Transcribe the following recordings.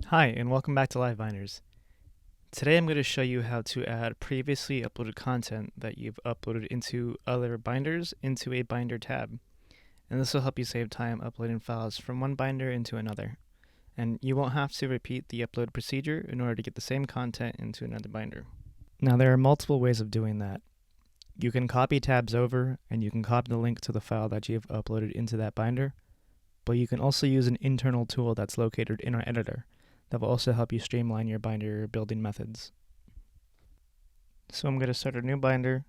Hi, and welcome back to LiveBinders. Today I'm going to show you how to add previously uploaded content that you've uploaded into other binders into a binder tab. And this will help you save time uploading files from one binder into another. And you won't have to repeat the upload procedure in order to get the same content into another binder. Now there are multiple ways of doing that. You can copy tabs over, and you can copy the link to the file that you've uploaded into that binder, but you can also use an internal tool that's located in our editor that will also help you streamline your binder building methods. So I'm going to start a new binder,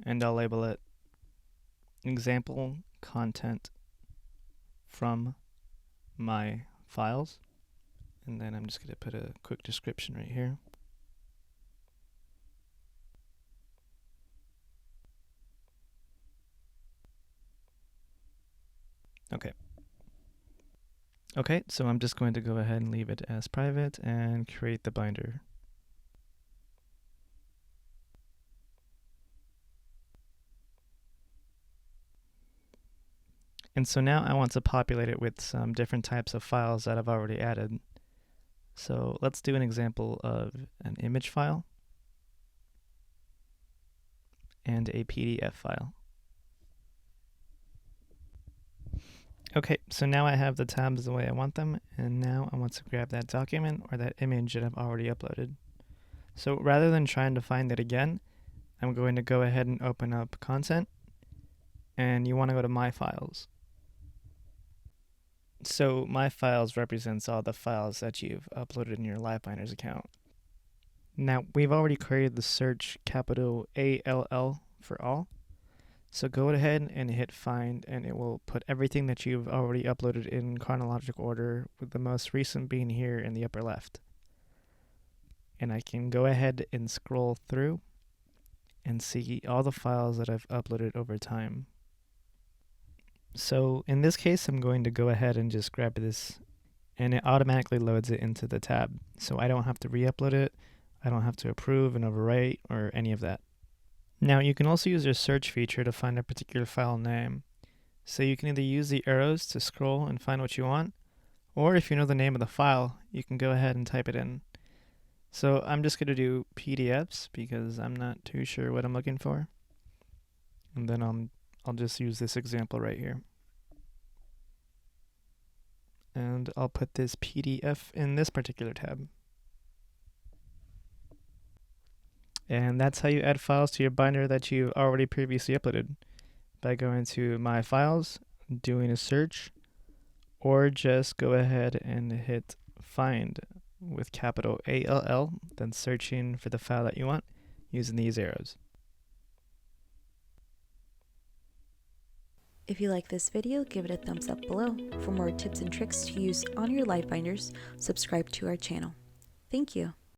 and I'll label it example content from my files, and then I'm just going to put a quick description right here. Okay, so I'm just going to go ahead and leave it as private and create the binder. And so now I want to populate it with some different types of files that I've already added. So let's do an example of an image file and a PDF file. Okay, so now I have the tabs the way I want them, and now I want to grab that document or that image that I've already uploaded. So rather than trying to find it again, I'm going to go ahead and open up Content, and you want to go to My Files. So My Files represents all the files that you've uploaded in your LiveBinders account. Now, we've already created the search capital ALL for all. So go ahead and hit find, and it will put everything that you've already uploaded in chronological order, with the most recent being here in the upper left. And I can go ahead and scroll through and see all the files that I've uploaded over time. So in this case, I'm going to go ahead and just grab this, and it automatically loads it into the tab. So I don't have to re-upload it, I don't have to approve and overwrite or any of that. Now you can also use your search feature to find a particular file name. So you can either use the arrows to scroll and find what you want, or if you know the name of the file, you can go ahead and type it in. So I'm just going to do PDFs because I'm not too sure what I'm looking for. And then I'll just use this example right here. And I'll put this PDF in this particular tab. And that's how you add files to your binder that you already previously uploaded, by going to My Files, doing a search, or just go ahead and hit find with capital ALL, then searching for the file that you want using these arrows. If you like this video, give it a thumbs up below. For more tips and tricks to use on your LiveBinders, subscribe to our channel. Thank you.